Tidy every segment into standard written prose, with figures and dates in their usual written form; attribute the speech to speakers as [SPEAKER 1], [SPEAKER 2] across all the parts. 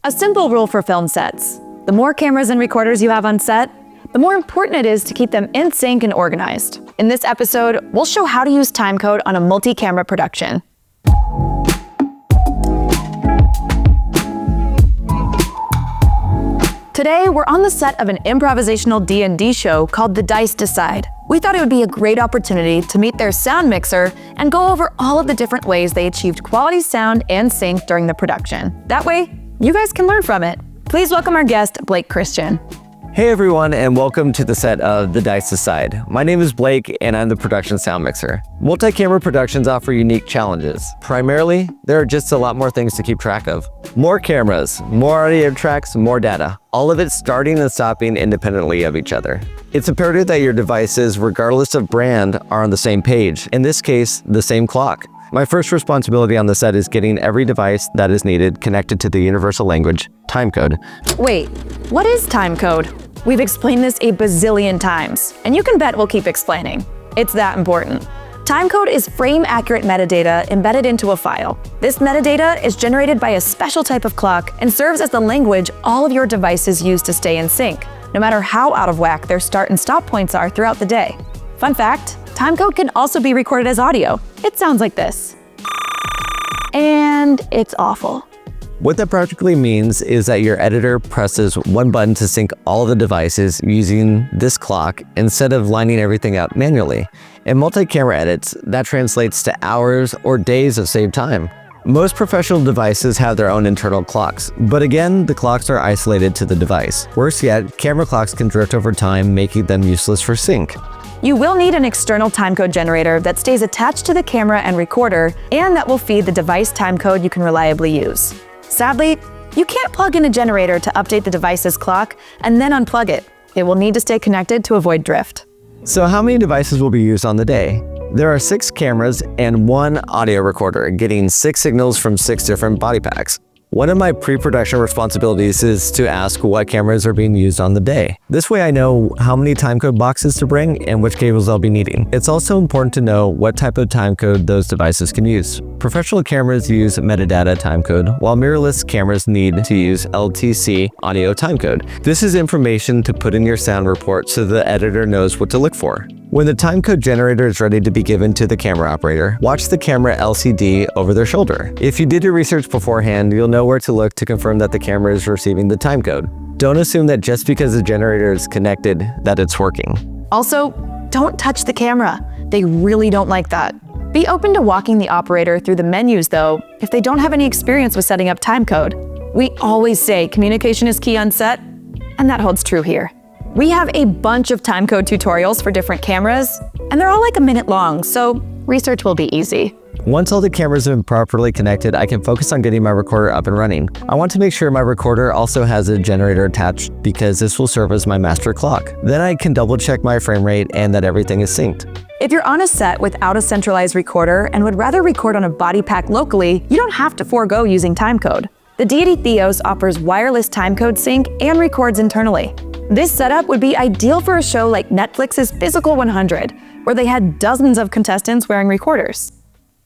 [SPEAKER 1] A simple rule for film sets: the more cameras and recorders you have on set, the more important it is to keep them in sync and organized. In this episode, we'll show how to use timecode on a multi-camera production. Today, we're on the set of an improvisational D&D show called The Dice Decide. We thought it would be a great opportunity to meet their sound mixer and go over all of the different ways they achieved quality sound and sync during the production. That way, you guys can learn from it. Please welcome our guest, Blake Christian.
[SPEAKER 2] Hey everyone, and welcome to the set of The Dice Decide. My name is Blake, and I'm the production sound mixer. Multi-camera productions offer unique challenges. Primarily, there are just a lot more things to keep track of. More cameras, more audio tracks, more data. All of it starting and stopping independently of each other. It's imperative that your devices, regardless of brand, are on the same page. In this case, the same clock. My first responsibility on the set is getting every device that is needed connected to the universal language, timecode.
[SPEAKER 1] Wait, what is timecode? We've explained this a bazillion times, and you can bet we'll keep explaining. It's that important. Timecode is frame-accurate metadata embedded into a file. This metadata is generated by a special type of clock and serves as the language all of your devices use to stay in sync, no matter how out of whack their start and stop points are throughout the day. Fun fact, timecode can also be recorded as audio. It sounds like this. And it's awful.
[SPEAKER 2] What that practically means is that your editor presses one button to sync all the devices using this clock instead of lining everything up manually. In multi-camera edits, that translates to hours or days of saved time. Most professional devices have their own internal clocks, but again, the clocks are isolated to the device. Worse yet, camera clocks can drift over time, making them useless for sync.
[SPEAKER 1] You will need an external timecode generator that stays attached to the camera and recorder, and that will feed the device timecode you can reliably use. Sadly, you can't plug in a generator to update the device's clock and then unplug it. It will need to stay connected to avoid drift.
[SPEAKER 2] So how many devices will be used on the day? There are 6 cameras and 1 audio recorder, getting 6 signals from 6 different body packs. One of my pre-production responsibilities is to ask what cameras are being used on the day. This way I know how many timecode boxes to bring and which cables I'll be needing. It's also important to know what type of timecode those devices can use. Professional cameras use metadata timecode, while mirrorless cameras need to use LTC audio timecode. This is information to put in your sound report so the editor knows what to look for. When the timecode generator is ready to be given to the camera operator, watch the camera LCD over their shoulder. If you did your research beforehand, you'll know where to look to confirm that the camera is receiving the timecode. Don't assume that just because the generator is connected, that it's working.
[SPEAKER 1] Also, don't touch the camera. They really don't like that. Be open to walking the operator through the menus though, if they don't have any experience with setting up timecode. We always say communication is key on set, and that holds true here. We have a bunch of timecode tutorials for different cameras, and they're all like a minute long, so research will be easy.
[SPEAKER 2] Once all the cameras have been properly connected, I can focus on getting my recorder up and running. I want to make sure my recorder also has a generator attached because this will serve as my master clock. Then I can double check my frame rate and that everything is synced.
[SPEAKER 1] If you're on a set without a centralized recorder and would rather record on a body pack locally, you don't have to forego using timecode. The Deity Theos offers wireless timecode sync and records internally. This setup would be ideal for a show like Netflix's Physical 100, where they had dozens of contestants wearing recorders.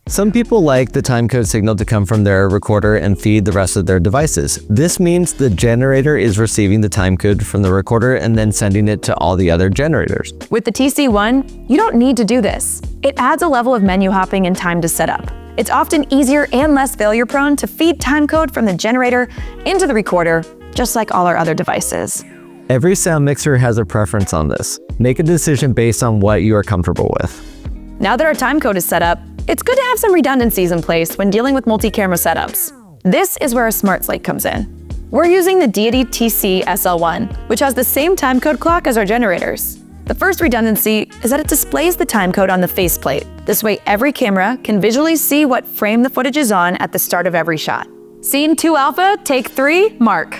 [SPEAKER 2] Some people like the timecode signal to come from their recorder and feed the rest of their devices. This means the generator is receiving the timecode from the recorder and then sending it to all the other generators.
[SPEAKER 1] With the TC1, you don't need to do this. It adds a level of menu hopping and time to set up. It's often easier and less failure-prone to feed timecode from the generator into the recorder, just like all our other devices.
[SPEAKER 2] Every sound mixer has a preference on this. Make a decision based on what you are comfortable with.
[SPEAKER 1] Now that our timecode is set up, it's good to have some redundancies in place when dealing with multi-camera setups. This is where our smart slate comes in. We're using the Deity TC SL1, which has the same timecode clock as our generators. The first redundancy is that it displays the timecode on the faceplate. This way every camera can visually see what frame the footage is on at the start of every shot. Scene 2 alpha, take 3, mark.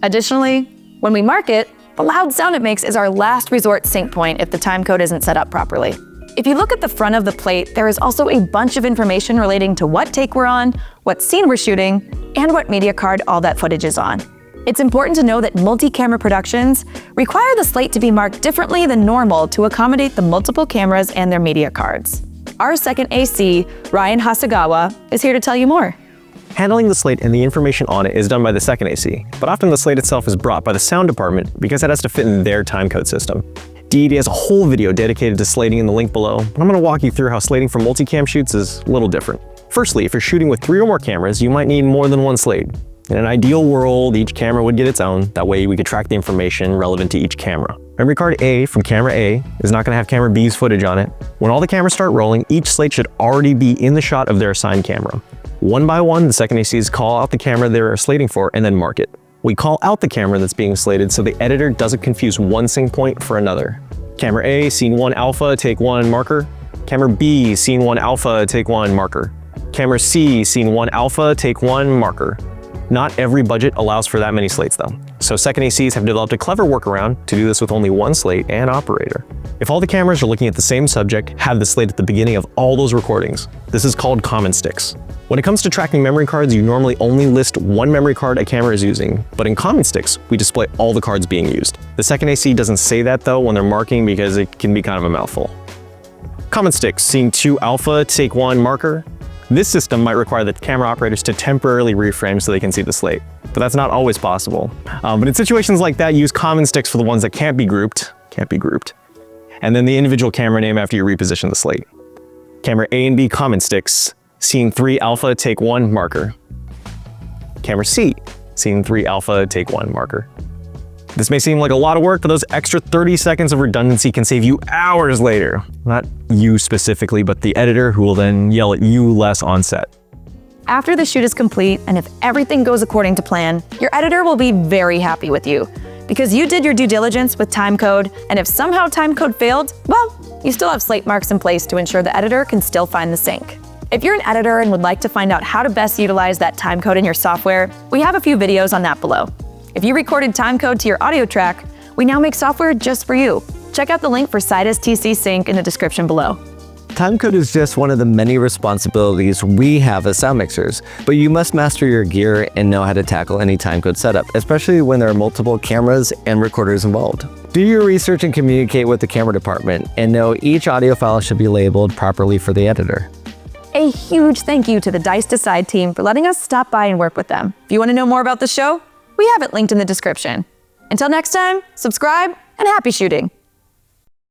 [SPEAKER 1] Additionally, when we mark it, the loud sound it makes is our last resort sync point if the timecode isn't set up properly. If you look at the front of the plate, there is also a bunch of information relating to what take we're on, what scene we're shooting, and what media card all that footage is on. It's important to know that multi-camera productions require the slate to be marked differently than normal to accommodate the multiple cameras and their media cards. Our second AC, Ryan Hasegawa, is here to tell you more.
[SPEAKER 3] Handling the slate and the information on it is done by the second AC, but often the slate itself is brought by the sound department because it has to fit in their timecode system. Deity has a whole video dedicated to slating in the link below, but I'm going to walk you through how slating for multicam shoots is a little different. Firstly, if you're shooting with 3 or more cameras, you might need more than one slate. In an ideal world, each camera would get its own, that way we could track the information relevant to each camera. Memory card A from camera A is not going to have camera B's footage on it. When all the cameras start rolling, each slate should already be in the shot of their assigned camera. One by one, the second ACs call out the camera they're slating for and then mark it. We call out the camera that's being slated so the editor doesn't confuse one sync point for another. Camera A, scene 1 alpha, take 1, marker. Camera B, scene 1 alpha, take 1, marker. Camera C, scene 1 alpha, take 1, marker. Not every budget allows for that many slates though. So second ACs have developed a clever workaround to do this with only one slate and operator. If all the cameras are looking at the same subject, have the slate at the beginning of all those recordings. This is called common sticks. When it comes to tracking memory cards, you normally only list one memory card a camera is using, but in common sticks, we display all the cards being used. The second AC doesn't say that though when they're marking because it can be kind of a mouthful. Common sticks, scene 2 alpha, take 1, marker. This system might require the camera operators to temporarily reframe so they can see the slate, but that's not always possible. But in situations like that, use common sticks for the ones that can't be grouped, and then the individual camera name after you reposition the slate. Camera A and B common sticks, scene 3 alpha, take 1, marker. Camera C, scene 3 alpha, take 1, marker. This may seem like a lot of work, but those extra 30 seconds of redundancy can save you hours later. Not you specifically, but the editor who will then yell at you less on set.
[SPEAKER 1] After the shoot is complete, and if everything goes according to plan, your editor will be very happy with you. Because you did your due diligence with timecode, and if somehow timecode failed, well, you still have slate marks in place to ensure the editor can still find the sync. If you're an editor and would like to find out how to best utilize that timecode in your software, we have a few videos on that below. If you recorded timecode to your audio track, we now make software just for you. Check out the link for Sidus TC Sync in the description below.
[SPEAKER 2] Timecode is just one of the many responsibilities we have as sound mixers, but you must master your gear and know how to tackle any timecode setup, especially when there are multiple cameras and recorders involved. Do your research and communicate with the camera department, and know each audio file should be labeled properly for the editor.
[SPEAKER 1] A huge thank you to the Dice Decide team for letting us stop by and work with them. If you want to know more about the show, we have it linked in the description. Until next time, subscribe and happy shooting!